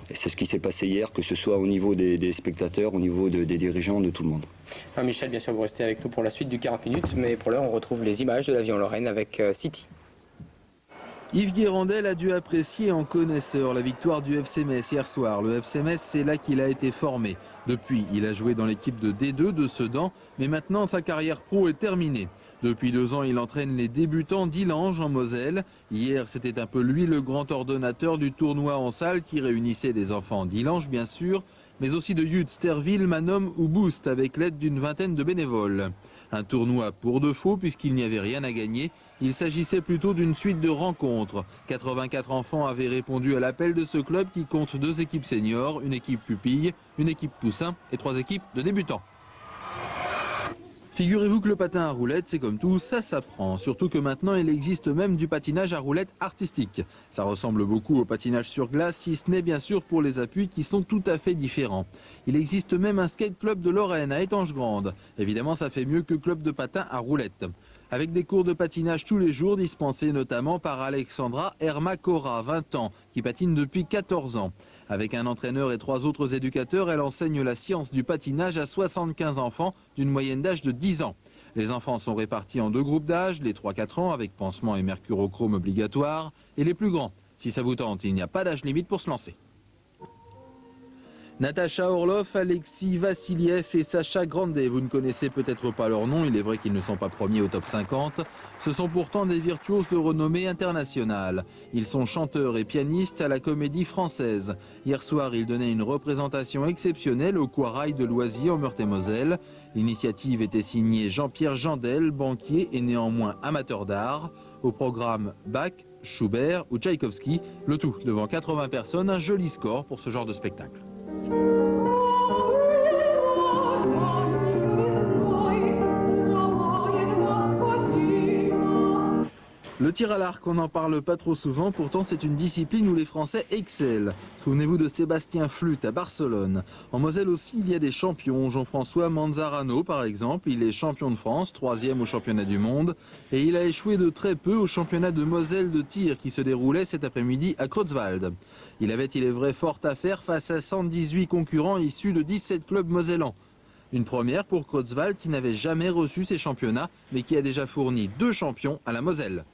Et c'est ce qui s'est passé hier, que ce soit au niveau des spectateurs, au niveau des dirigeants, de tout le monde. Enfin, Michel, bien sûr, vous restez avec nous pour la suite du 40 minutes, mais pour l'heure, on retrouve les images de l'avion Lorraine avec City. Yves Guérandel a dû apprécier en connaisseur la victoire du FC Metz hier soir. Le FC Metz, c'est là qu'il a été formé. Depuis, il a joué dans l'équipe de D2 de Sedan, mais maintenant sa carrière pro est terminée. Depuis 2 ans, il entraîne les débutants d'Illange en Moselle. Hier, c'était un peu lui le grand ordonnateur du tournoi en salle qui réunissait des enfants d'Illange, bien sûr, mais aussi de Yut, Sterville, Manom ou Boost avec l'aide d'une vingtaine de bénévoles. Un tournoi pour de faux puisqu'il n'y avait rien à gagner. Il s'agissait plutôt d'une suite de rencontres. 84 enfants avaient répondu à l'appel de ce club qui compte 2 équipes seniors, une équipe pupille, une équipe poussin et 3 équipes de débutants. Figurez-vous que le patin à roulettes, c'est comme tout, ça s'apprend. Surtout que maintenant, il existe même du patinage à roulettes artistique. Ça ressemble beaucoup au patinage sur glace, si ce n'est bien sûr pour les appuis qui sont tout à fait différents. Il existe même un skate club de Lorraine à Étanges-Grande. Évidemment, ça fait mieux que club de patin à roulettes. Avec des cours de patinage tous les jours dispensés notamment par Alexandra Hermacora, 20 ans, qui patine depuis 14 ans. Avec un entraîneur et 3 autres éducateurs, elle enseigne la science du patinage à 75 enfants d'une moyenne d'âge de 10 ans. Les enfants sont répartis en 2 groupes d'âge, les 3-4 ans avec pansement et mercurochrome obligatoire, et les plus grands. Si ça vous tente, il n'y a pas d'âge limite pour se lancer. Natacha Orlov, Alexis Vassiliev et Sacha Grande. Vous ne connaissez peut-être pas leur nom, il est vrai qu'ils ne sont pas premiers au top 50. Ce sont pourtant des virtuoses de renommée internationale. Ils sont chanteurs et pianistes à la Comédie Française. Hier soir, ils donnaient une représentation exceptionnelle au Quarail de Loisy en Meurthe-et-Moselle. L'initiative était signée Jean-Pierre Jandel, banquier et néanmoins amateur d'art. Au programme Bach, Schubert ou Tchaïkovski, le tout devant 80 personnes, un joli score pour ce genre de spectacle. Le tir à l'arc, on n'en parle pas trop souvent, pourtant c'est une discipline où les Français excellent. Souvenez-vous de Sébastien Flûte à Barcelone. En Moselle aussi, il y a des champions. Jean-François Manzarano, par exemple, il est champion de France, 3e au championnat du monde. Et il a échoué de très peu au championnat de Moselle de tir qui se déroulait cet après-midi à Creutzwald. Il avait, il est vrai, fort à faire face à 118 concurrents issus de 17 clubs mosellans. Une première pour Creutzwald qui n'avait jamais reçu ces championnats, mais qui a déjà fourni 2 champions à la Moselle.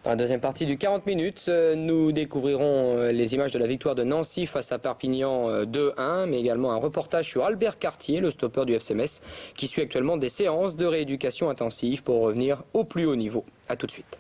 Dans la deuxième partie du 40 minutes, nous découvrirons les images de la victoire de Nancy face à Perpignan 2-1, mais également un reportage sur Albert Cartier, le stoppeur du FC Metz, qui suit actuellement des séances de rééducation intensive pour revenir au plus haut niveau. A tout de suite.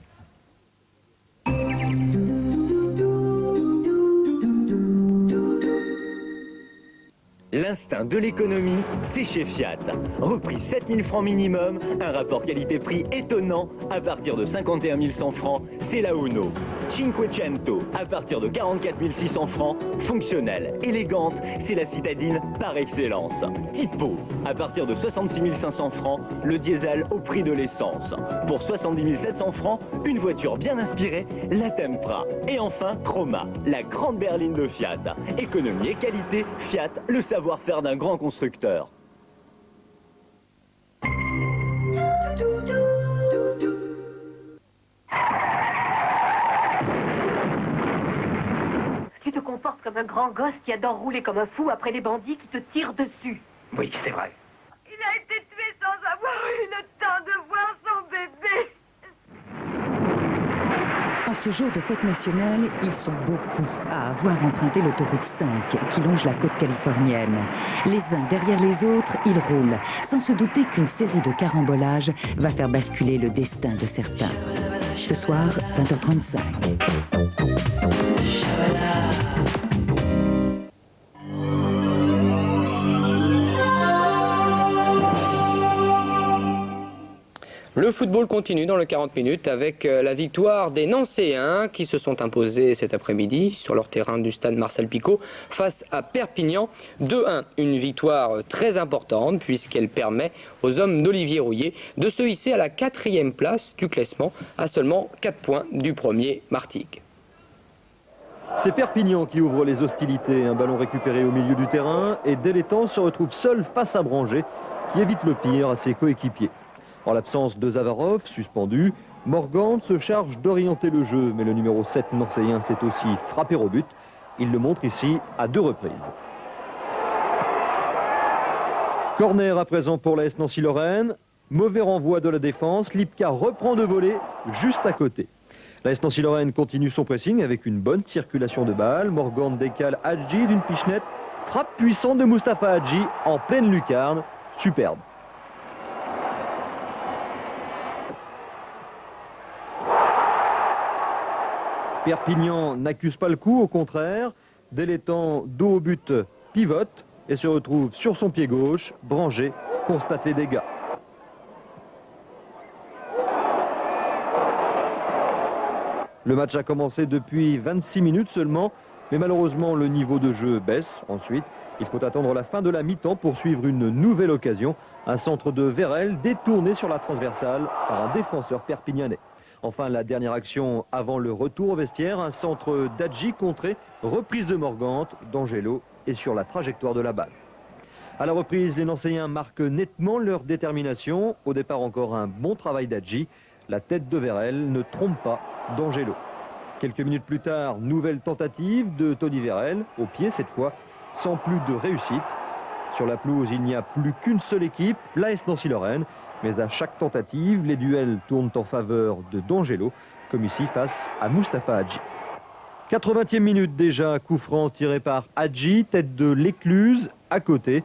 L'instinct de l'économie, c'est chez Fiat. Repris 7 000 francs minimum, un rapport qualité-prix étonnant. À partir de 51 100 francs, c'est la Uno. Cinquecento, à partir de 44 600 francs, fonctionnelle, élégante, c'est la citadine par excellence. Tipo, à partir de 66 500 francs, le diesel au prix de l'essence. Pour 70 700 francs, une voiture bien inspirée, la Tempra. Et enfin, Chroma, la grande berline de Fiat. Économie et qualité, Fiat, le savoir-faire d'un grand constructeur. Tu te comportes comme un grand gosse qui adore rouler comme un fou après les bandits qui te tirent dessus. Oui, c'est vrai. Il a été tué sans avoir eu le temps de voir son bébé. En ce jour de fête nationale, ils sont beaucoup à avoir emprunté l'autoroute 5 qui longe la côte californienne. Les uns derrière les autres, ils roulent, sans se douter qu'une série de carambolages va faire basculer le destin de certains. Ce soir, 20h35. Le football continue dans le 40 minutes avec la victoire des Nancéens qui se sont imposés cet après-midi sur leur terrain du stade Marcel Picot face à Perpignan 2-1. Une victoire très importante puisqu'elle permet aux hommes d'Olivier Rouillet de se hisser à la 4e place du classement à seulement 4 points du premier Martigues. C'est Perpignan qui ouvre les hostilités. Un ballon récupéré au milieu du terrain et dès les temps se retrouve seul face à Branger. qui évite le pire à ses coéquipiers. En l'absence de Zavarov, suspendu, Morgan se charge d'orienter le jeu, mais le numéro 7 nancéen sait aussi frapper au but. Il le montre ici à 2 reprises. Corner à présent pour l'AS Nancy-Lorraine. Mauvais renvoi de la défense. Lipka reprend de volée juste à côté. L'AS Nancy-Lorraine continue son pressing avec une bonne circulation de balles. Morgan décale Hadji d'une pichenette. Frappe puissante de Mustapha Hadji en pleine lucarne. Superbe. Perpignan n'accuse pas le coup, au contraire. Dès les temps, dos au but, pivote et se retrouve sur son pied gauche. Branger constate les dégâts. Le match a commencé depuis 26 minutes seulement, mais malheureusement le niveau de jeu baisse ensuite. Il faut attendre la fin de la mi-temps pour suivre une nouvelle occasion. Un centre de Vérel détourné sur la transversale par un défenseur perpignanais. Enfin, la dernière action avant le retour au vestiaire, un centre d'Adji contré, reprise de Morgante, d'Angelo et sur la trajectoire de la balle. À la reprise, les Nancéens marquent nettement leur détermination. Au départ, encore un bon travail d'Adji. La tête de Vérel ne trompe pas d'Angelo. Quelques minutes plus tard, nouvelle tentative de Tony Vérel, au pied cette fois, sans plus de réussite. Sur la pelouse, il n'y a plus qu'une seule équipe, l'AS Nancy-Lorraine. Mais à chaque tentative, les duels tournent en faveur de D'Angelo, comme ici face à Mustapha Hadji. 80e minute déjà, coup franc tiré par Hadji, tête de l'Écluse, à côté.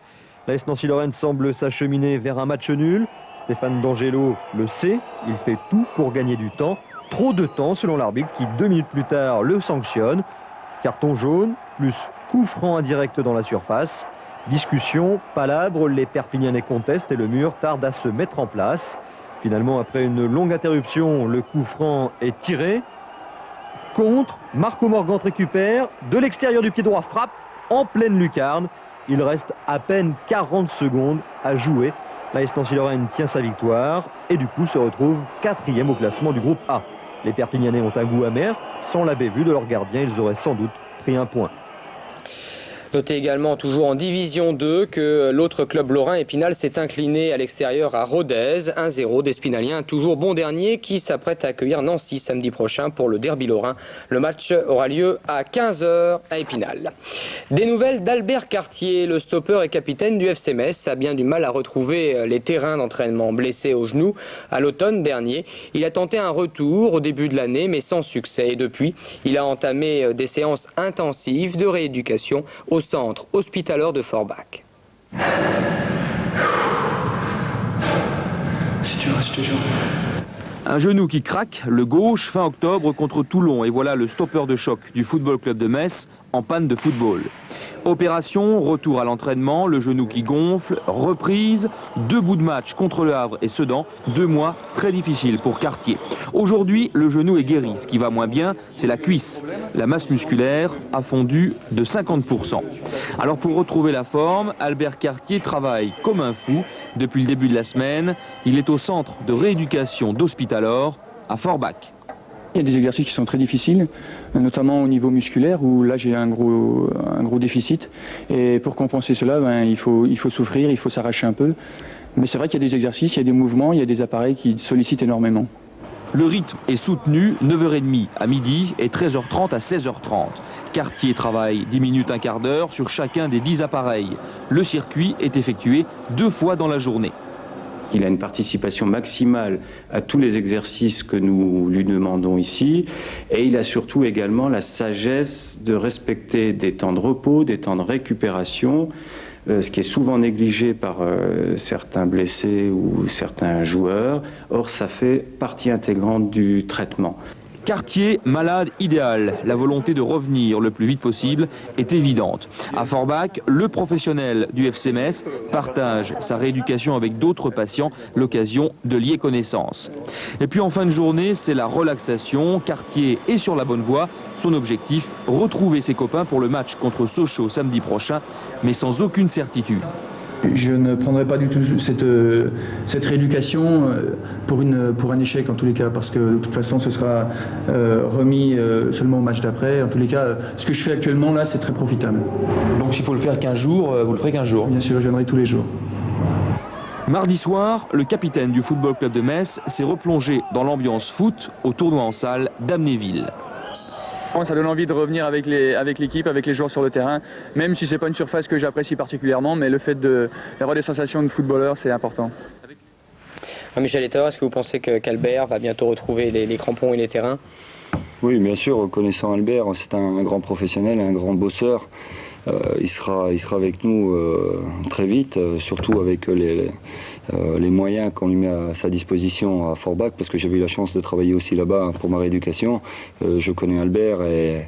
L'AS Nancy-Lorraine semble s'acheminer vers un match nul. Stéphane D'Angelo le sait, il fait tout pour gagner du temps. Trop de temps selon l'arbitre qui 2 minutes plus tard le sanctionne. Carton jaune, plus coup franc indirect dans la surface. Discussion, palabre, les Perpignanais contestent et le mur tarde à se mettre en place. Finalement, après une longue interruption, le coup franc est tiré. Contre, Marco Morgan récupère, de l'extérieur du pied droit, frappe en pleine lucarne. Il reste à peine 40 secondes à jouer. L'AS Nancy-Lorraine tient sa victoire et du coup se retrouve 4e au classement du groupe A. Les Perpignanais ont un goût amer. Sans la bévue de leur gardien, ils auraient sans doute pris un point. Notez également, toujours en Division 2, que l'autre club lorrain, Épinal, s'est incliné à l'extérieur à Rodez, 1-0 des Spinaliens, toujours bon dernier, qui s'apprête à accueillir Nancy samedi prochain pour le derby lorrain. Le match aura lieu à 15h à Épinal. Des nouvelles d'Albert Cartier, le stopper et capitaine du FC Metz, a bien du mal à retrouver les terrains d'entraînement, blessé au genou à l'automne dernier. Il a tenté un retour au début de l'année, mais sans succès. Et depuis, il a entamé des séances intensives de rééducation au centre hospitalier de Forbach. Si tu restes, je te jure. Un genou qui craque, le gauche, fin octobre contre Toulon. Et voilà le stopper de choc du Football Club de Metz en panne de football. Opération, retour à l'entraînement, le genou qui gonfle, reprise, 2 bouts de match contre le Havre et Sedan, 2 mois très difficiles pour Cartier. Aujourd'hui, le genou est guéri. Ce qui va moins bien, c'est la cuisse. La masse musculaire a fondu de 50%. Alors pour retrouver la forme, Albert Cartier travaille comme un fou. Depuis le début de la semaine, il est au centre de rééducation d'Hospitalor à Forbach. Il y a des exercices qui sont très difficiles, notamment au niveau musculaire où là j'ai un gros déficit. Et pour compenser cela, il faut souffrir, il faut s'arracher un peu. Mais c'est vrai qu'il y a des exercices, il y a des mouvements, il y a des appareils qui sollicitent énormément. Le rythme est soutenu, 9h30 à midi et 13h30 à 16h30. Cartier travaille 10 minutes, un quart d'heure sur chacun des 10 appareils. Le circuit est effectué 2 fois dans la journée. Il a une participation maximale à tous les exercices que nous lui demandons ici. Et il a surtout également la sagesse de respecter des temps de repos, des temps de récupération, ce qui est souvent négligé par certains blessés ou certains joueurs. Or, ça fait partie intégrante du traitement. Cartier, malade idéal. La volonté de revenir le plus vite possible est évidente. À Forbach, le professionnel du FC Metz partage sa rééducation avec d'autres patients, l'occasion de lier connaissance. Et puis en fin de journée, c'est la relaxation. Cartier est sur la bonne voie. Son objectif, retrouver ses copains pour le match contre Sochaux samedi prochain, mais sans aucune certitude. Je ne prendrai pas du tout cette rééducation pour un échec en tous les cas, parce que de toute façon ce sera remis seulement au match d'après. En tous les cas, ce que je fais actuellement là, c'est très profitable. Donc s'il faut le faire 15 jours, vous le ferez 15 jours? Bien sûr, je viendrai tous les jours. Mardi soir, le capitaine du Football Club de Metz s'est replongé dans l'ambiance foot au tournoi en salle d'Amnéville. Ça donne envie de revenir avec l'équipe, avec les joueurs sur le terrain, même si ce n'est pas une surface que j'apprécie particulièrement, mais le fait d'avoir des sensations de footballeur, c'est important. Michel Etter, est-ce que vous pensez qu'Albert va bientôt retrouver les crampons et les terrains? Oui, bien sûr, connaissant Albert, c'est un grand professionnel, un grand bosseur. Il sera avec nous très vite, surtout avec les moyens qu'on lui met à sa disposition à Forbach, parce que j'avais eu la chance de travailler aussi là-bas pour ma rééducation. Je connais Albert et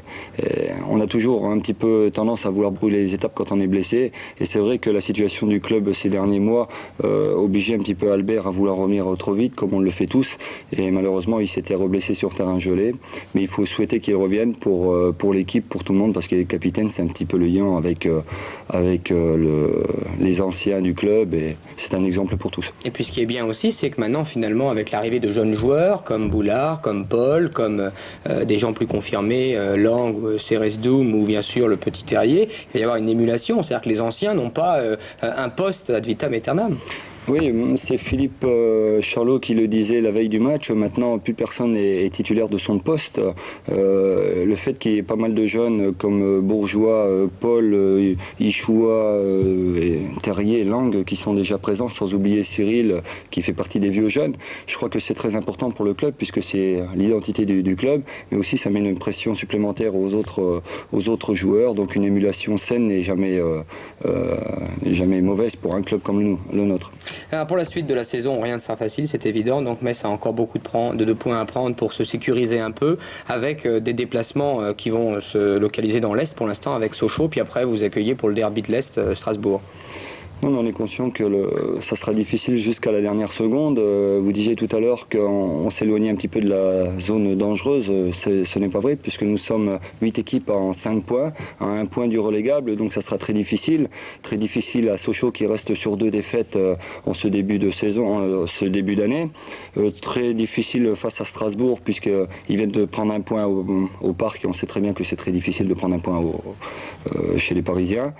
on a toujours un petit peu tendance à vouloir brûler les étapes quand on est blessé. Et c'est vrai que la situation du club ces derniers mois obligeait un petit peu Albert à vouloir revenir trop vite, comme on le fait tous. Et malheureusement, il s'était reblessé sur terrain gelé. Mais il faut souhaiter qu'il revienne pour l'équipe, pour tout le monde, parce qu'il est capitaine, c'est un petit peu le lien avec les anciens du club et c'est un exemple pour tous. Et puis ce qui est bien aussi, c'est que maintenant finalement avec l'arrivée de jeunes joueurs comme Boulard, comme Paul, comme des gens plus confirmés, Lang, Cérès Doum ou bien sûr le petit Terrier, il va y avoir une émulation, c'est-à-dire que les anciens n'ont pas un poste ad vitam aeternam. Oui, c'est Philippe Charlot qui le disait la veille du match. Maintenant, plus personne n'est titulaire de son poste. Le fait qu'il y ait pas mal de jeunes comme Bourgeois, Paul, Ichoua, Terrier, Lang qui sont déjà présents, sans oublier Cyril qui fait partie des vieux jeunes. Je crois que c'est très important pour le club puisque c'est l'identité du club, mais aussi ça met une pression supplémentaire aux autres joueurs. Donc une émulation saine n'est jamais mauvaise pour un club comme le nôtre. Alors pour la suite de la saison, rien ne sera facile, c'est évident. Donc Metz a encore beaucoup de points à prendre pour se sécuriser un peu, avec des déplacements qui vont se localiser dans l'Est pour l'instant avec Sochaux, puis après vous accueillez pour le derby de l'Est Strasbourg. On est conscient que ça sera difficile jusqu'à la dernière seconde. Vous disiez tout à l'heure qu'on s'éloignait un petit peu de la zone dangereuse. Ce n'est pas vrai puisque nous sommes 8 équipes en 5 points, à 1 point du relégable, donc ça sera très difficile. Très difficile à Sochaux qui reste sur 2 défaites en ce début de saison, ce début d'année. Très difficile face à Strasbourg puisqu'ils viennent de prendre 1 point au parc et on sait très bien que c'est très difficile de prendre 1 point chez les Parisiens.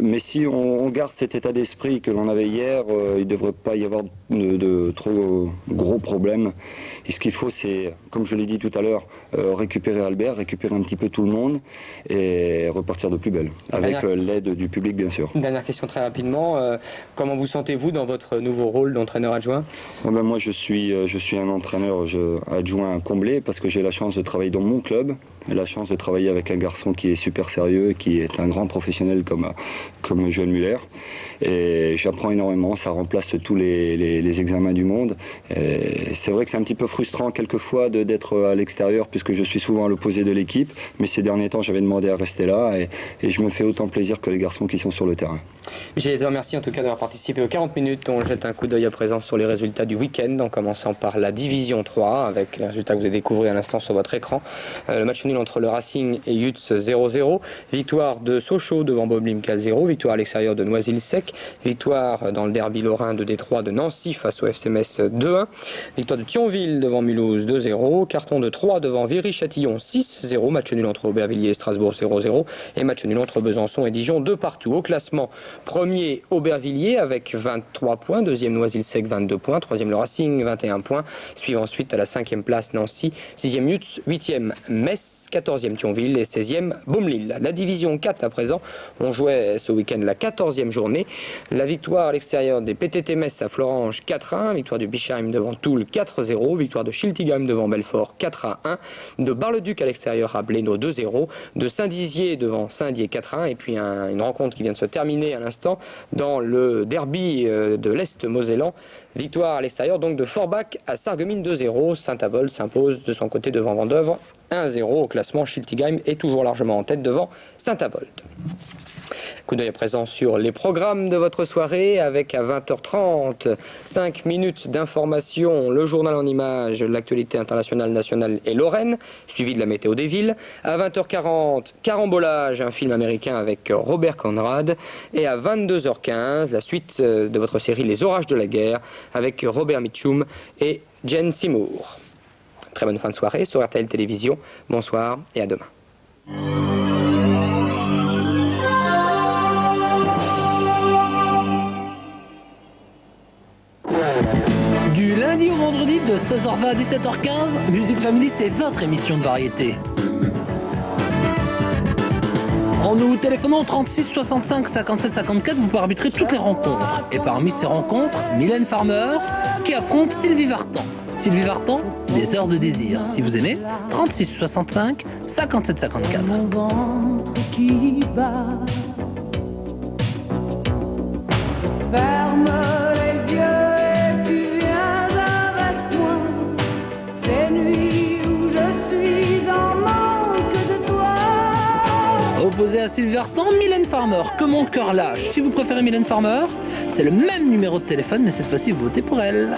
Mais si on garde cet état d'esprit que l'on avait hier, il ne devrait pas y avoir de trop gros problèmes. Et ce qu'il faut, c'est, comme je l'ai dit tout à l'heure, récupérer Albert, récupérer un petit peu tout le monde et repartir de plus belle, avec l'aide du public bien sûr. Une dernière question très rapidement, comment vous sentez-vous dans votre nouveau rôle d'entraîneur adjoint? Moi je suis un entraîneur adjoint comblé parce que j'ai la chance de travailler dans mon club, la chance de travailler avec un garçon qui est super sérieux, qui est un grand professionnel comme Joël Muller. Et j'apprends énormément, ça remplace tous les examens du monde. C'est vrai que c'est un petit peu frustrant quelquefois d'être à l'extérieur puisque je suis souvent à l'opposé de l'équipe, mais ces derniers temps j'avais demandé à rester là et je me fais autant plaisir que les garçons qui sont sur le terrain. Michel Etter, merci en tout cas d'avoir participé aux 40 minutes. On jette un coup d'œil à présent sur les résultats du week-end, en commençant par la Division 3, avec les résultats que vous avez découvrés à l'instant sur votre écran. Le match nul entre le Racing et Yutz 0-0. Victoire de Sochaux devant Boblin 4-0. Victoire à l'extérieur de Noisy-le-Sec. Victoire dans le derby lorrain de Détroit de Nancy face au FC Metz 2-1. Victoire de Thionville devant Mulhouse 2-0. Carton de 3 devant Viry-Châtillon 6-0. Match nul entre Aubervilliers et Strasbourg 0-0. Et match nul entre Besançon et Dijon 2 partout. Au classement, premier Aubervilliers avec 23 points, deuxième Noisy-le-Sec 22 points, troisième le Racing 21 points, suivent ensuite à la 5e place Nancy, 6e Yutz, 8e Metz, 14e Thionville et 16e Beaumelil. La division 4 à présent, on jouait ce week-end la 14e journée. La victoire à l'extérieur des PTT Metz à Florange 4-1, victoire du Bischheim devant Toul 4-0, victoire de Schiltigheim devant Belfort 4-1, de Bar-le-Duc à l'extérieur à Blénaud 2-0, de Saint-Dizier devant Saint-Dié 4-1 et puis une rencontre qui vient de se terminer à l'instant dans le derby de l'Est mosellan. Victoire à l'extérieur donc de Forbach à Sarreguemines 2-0. Saint-Avold s'impose de son côté devant Vendeuvre 1-0 au classement. Schiltigheim est toujours largement en tête devant Saint-Avold. Coup d'œil à présent sur les programmes de votre soirée avec à 20h30 5 minutes d'information, le journal en images, l'actualité internationale, nationale et lorraine, suivi de la météo des villes. À 20h40, Carambolage, un film américain avec Robert Conrad. Et à 22h15, la suite de votre série Les Orages de la guerre avec Robert Mitchum et Jen Seymour. Très bonne fin de soirée sur RTL Télévision. Bonsoir et à demain. lundi au vendredi de 16h20 à 17h15, Music Family, c'est votre émission de variété. En nous téléphonant au 36 65 57 54, vous pouvez arbitrer toutes les rencontres. Et parmi ces rencontres, Mylène Farmer qui affronte Sylvie Vartan. Sylvie Vartan, des heures de désir. Si vous aimez, 36 65 57 54. Mon ventre qui bat. Je ferme les yeux et tu viens avec moi. Ces nuits où je suis en manque de toi. Opposé à Sylvie Vartan, Mylène Farmer, que mon cœur lâche. Si vous préférez Mylène Farmer, c'est le même numéro de téléphone, mais cette fois-ci vous votez pour elle.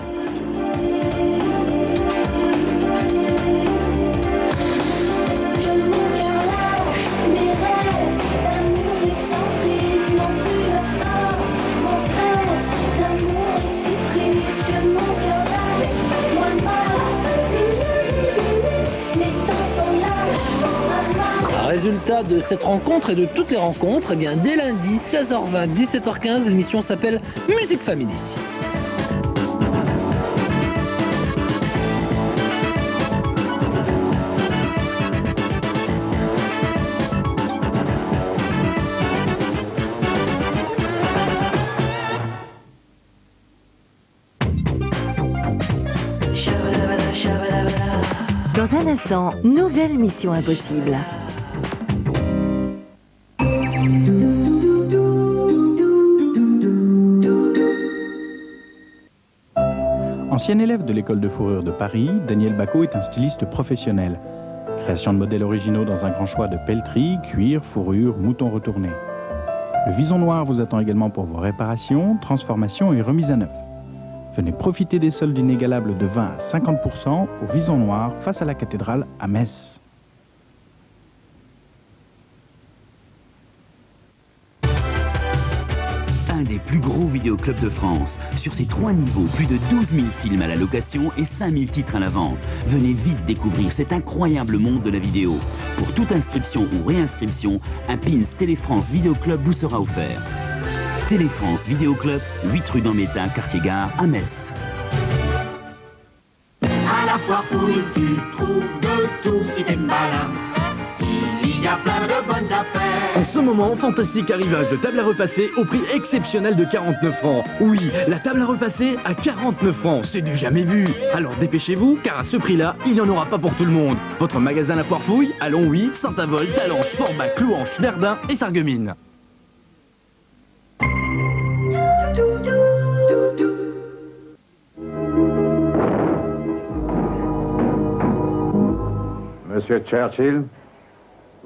Résultat de cette rencontre et de toutes les rencontres, eh bien dès lundi 16h20 17h15, l'émission s'appelle Music Family. Dans un instant, nouvelle mission impossible. Ancien élève de l'école de fourrure de Paris, Daniel Bacot est un styliste professionnel. Création de modèles originaux dans un grand choix de pelleterie, cuir, fourrure, mouton retourné. Le Vison Noir vous attend également pour vos réparations, transformations et remises à neuf. Venez profiter des soldes inégalables de 20 à 50% au Vison Noir face à la cathédrale à Metz. Un des plus gros vidéoclubs de France. Sur ses 3 niveaux, plus de 12 000 films à la location et 5 000 titres à la vente. Venez vite découvrir cet incroyable monde de la vidéo. Pour toute inscription ou réinscription, un pins Téléfrance Vidéoclub vous sera offert. Téléfrance Vidéoclub, 8 rue d'Ambetta, quartier Gare, à Metz. À la foire fouille, tu trouves de tout si t'es malin. Il y a plein de bonnes affaires. En ce moment, fantastique arrivage de table à repasser au prix exceptionnel de 49 francs. Oui, la table à repasser à 49 francs, c'est du jamais vu. Alors dépêchez-vous, car à ce prix-là, il n'y en aura pas pour tout le monde. Votre magasin La Foire Fouille, à Longwy, Saint-Avold, Talange, Forbach, Clouanche, Verdun et Sarreguemines. Monsieur Churchill,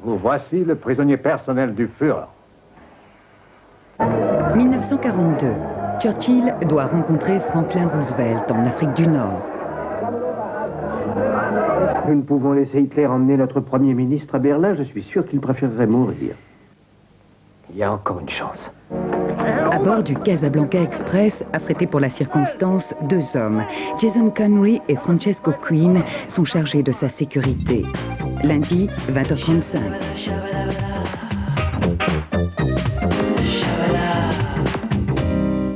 vous voici le prisonnier personnel du Führer. 1942. Churchill doit rencontrer Franklin Roosevelt en Afrique du Nord. Nous ne pouvons laisser Hitler emmener notre Premier ministre à Berlin. Je suis sûr qu'il préférerait mourir. Il y a encore une chance. À bord du Casablanca Express, affrété pour la circonstance, 2 hommes, Jason Connery et Francesco Quinn, sont chargés de sa sécurité. Lundi, 20h35.